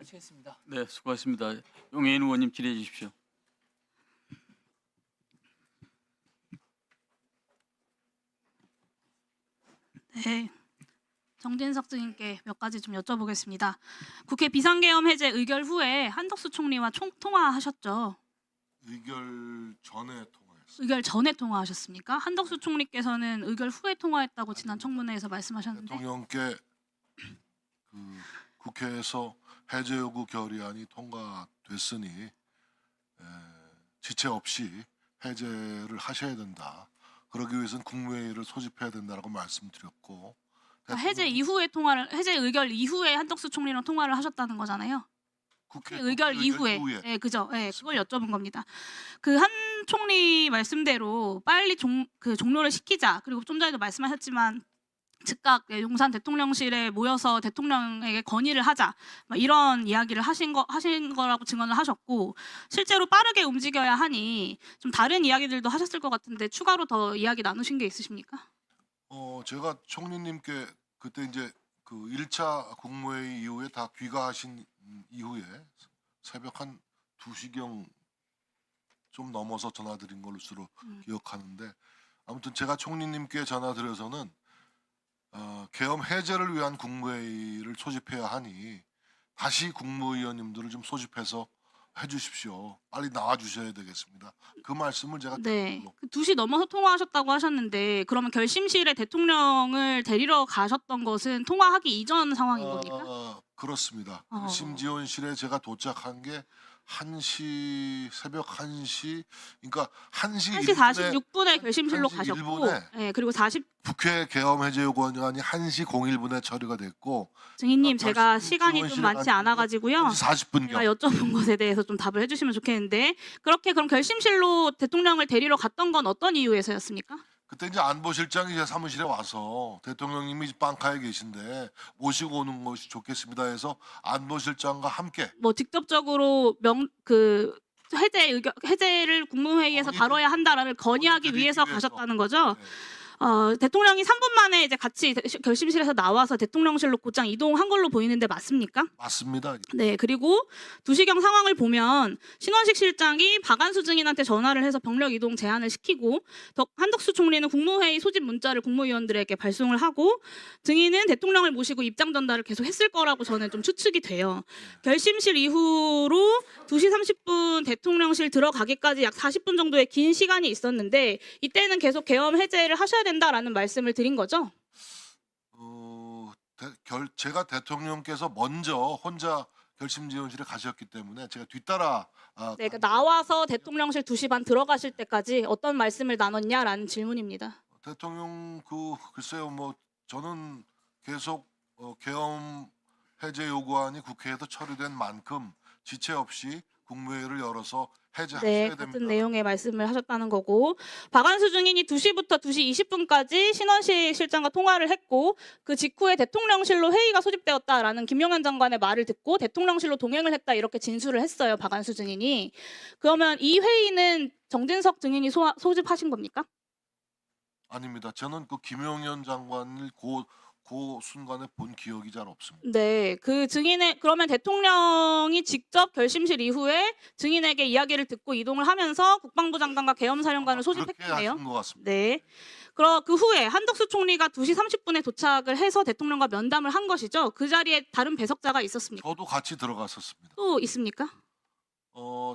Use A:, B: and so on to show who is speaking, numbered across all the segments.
A: 마치겠습니다.
B: 네, 수고하셨습니다. 용해인 의원님 질의해 주십시오.
C: 네, 정진석 증인께 몇 가지 좀 여쭤보겠습니다. 국회 비상계엄 해제 의결 후에 한덕수 총리와 통화하셨죠?
D: 의결 전에 통화했습니다.
C: 의결 전에 통화하셨습니까? 한덕수 총리께서는 의결 후에 통화했다고 지난 청문회에서 말씀하셨는데.
D: 대통령께 그 국회에서 해제 요구 결의안이 통과됐으니 지체 없이 해제를 하셔야 된다. 그러기 위해서는 국무회의를 소집해야 된다라고 말씀드렸고,
C: 해제 의결 이후에 한덕수 총리랑 통화를 하셨다는 거잖아요.
D: 국회
C: 의결 이후에. 네, 그죠. 네, 그걸 여쭤본 겁니다. 그 한 총리 말씀대로 빨리 종료를 시키자. 그리고 좀 전에도 말씀하셨지만 즉각 용산 대통령실에 모여서 대통령에게 건의를 하자. 이런 이야기를 하신 거라고 증언을 하셨고, 실제로 빠르게 움직여야 하니 좀 다른 이야기들도 하셨을 것 같은데 추가로 더 이야기 나누신 게 있으십니까?
D: 제가 총리님께 그때 이제 그 1차 국무회의 이후에 다 귀가하신 이후에 새벽 한 2시경 좀 넘어서 전화드린 걸로 주로 기억하는데, 아무튼 제가 총리님께 전화드려서는 계엄 해제를 위한 국무회의를 소집해야 하니 다시 국무위원님들을 좀 소집해서 해주십시오. 빨리 나와주셔야 되겠습니다. 그 말씀을 제가
C: 네. 2시 넘어서 통화하셨다고 하셨는데 그러면 결심실에 대통령을 데리러 가셨던 것은 통화하기 이전 상황인 겁니까?
D: 그렇습니다. 심지원실에 제가 도착한 게 1시 새벽 1시 그러니까 1시
C: 46분에 결심실로
D: 1시
C: 가셨고,
D: 1분에
C: 네, 그리고 40
D: 국회 계엄 해제 요구안이 1시 01분에 처리가 됐고,
C: 증인님 제가
D: 결심
C: 시간이 좀
D: 지원실에
C: 많지 않아 가지고요.
D: 1시 40분경
C: 제가 여쭤본 것에 대해서 좀 답을 해주시면 좋겠는데, 그렇게 그럼 결심실로 대통령을 데리러 갔던 건 어떤 이유에서였습니까?
D: 그때 이제 안보실장이 제 사무실에 와서 대통령님이 빵카에 계신데 모시고 오는 것이 좋겠습니다 해서 안보실장과 함께
C: 직접적으로 해제를 국무회의에서 다뤄야 한다라는 건의하기 위해서 가셨다는 거죠.
D: 네.
C: 대통령이 3분 만에 이제 같이 결심실에서 나와서 대통령실로 곧장 이동한 걸로 보이는데 맞습니까?
D: 맞습니다.
C: 네, 그리고 2시경 상황을 보면 신원식 실장이 박안수 증인한테 전화를 해서 병력 이동 제한을 시키고, 한덕수 총리는 국무회의 소집 문자를 국무위원들에게 발송을 하고, 증인은 대통령을 모시고 입장 전달을 계속 했을 거라고 저는 좀 추측이 돼요. 결심실 이후로 2시 30분 대통령실 들어가기까지 약 40분 정도의 긴 시간이 있었는데 이때는 계속 계엄 해제를 하셔야 된다라는 말씀을 드린 거죠?
D: 제가 대통령께서 먼저 혼자 결심지원실에 가셨기 때문에 제가 뒤따라
C: 네, 그러니까 나와서 대통령실 2시 반 들어가실 때까지 어떤 말씀을 나눴냐라는 질문입니다.
D: 대통령 글쎄요, 뭐 저는 계속 계엄 해제 요구안이 국회에서 처리된 만큼 지체 없이 국무회의를 열어서 해제하셔야
C: 네,
D: 됩니다.
C: 같은 내용의 말씀을 하셨다는 거고, 박안수 증인이 2시부터 2시 20분까지 신원식 실장과 통화를 했고, 그 직후에 대통령실로 회의가 소집되었다라는 김용현 장관의 말을 듣고 대통령실로 동행을 했다 이렇게 진술을 했어요, 박안수 증인이. 그러면 이 회의는 정진석 증인이 소집하신 겁니까?
D: 아닙니다. 저는 그 김용현 장관을 그 순간에 본 기억이 잘 없습니다.
C: 네, 그러면 대통령이 직접 결심실 이후에 증인에게 이야기를 듣고 이동을 하면서 국방부 장관과 계엄사령관을
D: 그렇게
C: 소집했겠네요.
D: 하신 것 같습니다.
C: 네. 그 후에 한덕수 총리가 2시 30분에 도착을 해서 대통령과 면담을 한 것이죠. 그 자리에 다른 배석자가 있었습니까?
D: 저도 같이 들어갔었습니다.
C: 또 있습니까?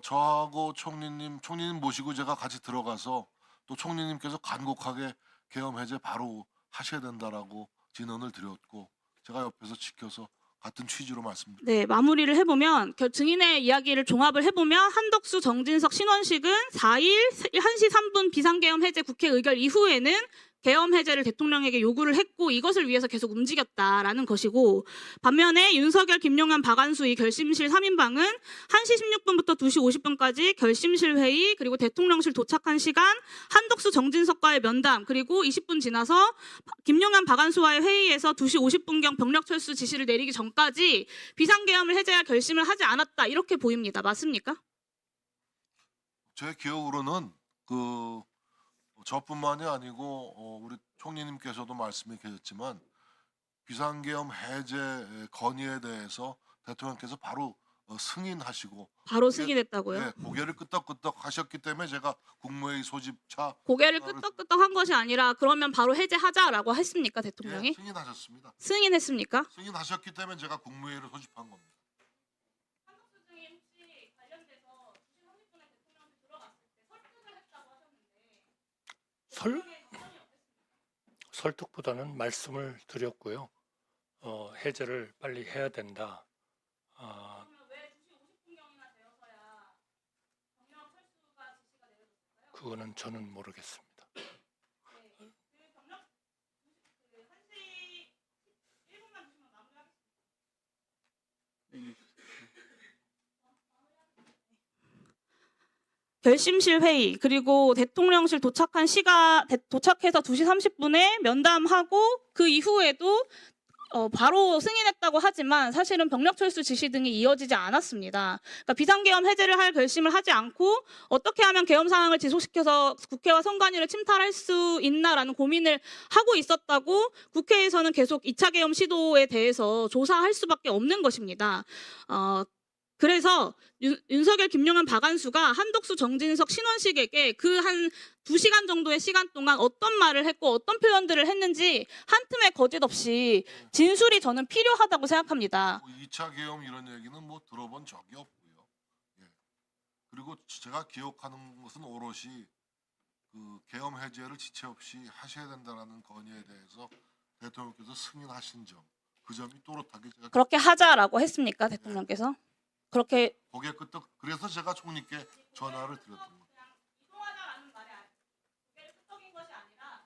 D: 저하고 총리님 모시고 제가 같이 들어가서 또 총리님께서 간곡하게 계엄 해제 바로 하셔야 된다라고 진언을 드렸고, 제가 옆에서 지켜서 같은 취지로 말씀드립니다.
C: 네, 마무리를 해보면 증인의 이야기를 종합을 해보면 한덕수, 정진석, 신원식은 4일 1시 3분 비상계엄 해제 국회 의결 이후에는 계엄 해제를 대통령에게 요구를 했고 이것을 위해서 계속 움직였다라는 것이고, 반면에 윤석열, 김용현, 박안수 이 결심실 3인방은 1시 16분부터 2시 50분까지 결심실 회의, 그리고 대통령실 도착한 시간, 한덕수, 정진석과의 면담, 그리고 20분 지나서 김용현, 박안수와의 회의에서 2시 50분경 병력 철수 지시를 내리기 전까지 비상계엄을 해제할 결심을 하지 않았다 이렇게 보입니다. 맞습니까?
D: 제 기억으로는 저뿐만이 아니고 우리 총리님께서도 말씀해 계셨지만 비상계엄 해제 건의에 대해서 대통령께서 바로 승인하시고
C: 바로 승인했다고요?
D: 예, 고개를 끄덕끄덕 하셨기 때문에 제가 국무회의 소집차
C: 고개를 끄덕끄덕한 것이 아니라 그러면 바로 해제하자라고 했습니까, 대통령이?
D: 예, 승인하셨습니다.
C: 승인했습니까?
D: 승인하셨기 때문에 제가 국무회의를 소집한 겁니다.
A: 설득보다는 말씀을 드렸고요. 해제를 빨리 해야 된다. 그거는 저는 모르겠습니다.
C: 결심실 회의 그리고 대통령실 도착해서 2시 30분에 면담하고 그 이후에도 바로 승인했다고 하지만 사실은 병력 철수 지시 등이 이어지지 않았습니다. 그러니까 비상계엄 해제를 할 결심을 하지 않고 어떻게 하면 계엄 상황을 지속시켜서 국회와 선관위를 침탈할 수 있나라는 고민을 하고 있었다고 국회에서는 계속 2차 계엄 시도에 대해서 조사할 수밖에 없는 것입니다. 그래서 윤석열, 김용현, 박안수가 한덕수, 정진석, 신원식에게 그 한 2시간 정도의 시간 동안 어떤 말을 했고 어떤 표현들을 했는지 한 틈의 거짓 없이 진술이 저는 필요하다고 생각합니다.
D: 2차 계엄 이런 얘기는 뭐 들어본 적이 없고요. 예. 그리고 제가 기억하는 것은 오롯이 그 계엄 해제를 지체 없이 하셔야 된다는 건의에 대해서 대통령께서 승인하신 점, 그 점이 또렷하게 제가
C: 그렇게 하자라고 했습니까, 대통령께서? 그렇게
D: 고개 끄덕 그래서 제가 총리께 전화를 드렸던 겁니다.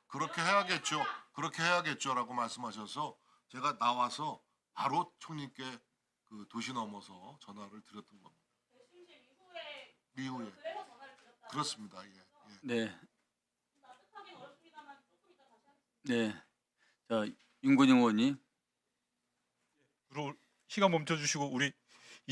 D: 그렇게 해야겠죠. 그렇게 해야겠죠라고 말씀하셔서 제가 나와서 바로 총리께 그 2시 넘어서 전화를 드렸던 겁니다. 이후에 그렇습니다. 예. 예.
B: 네. 네. 자, 윤건영 의원님.
E: 시간 멈춰 주시고 우리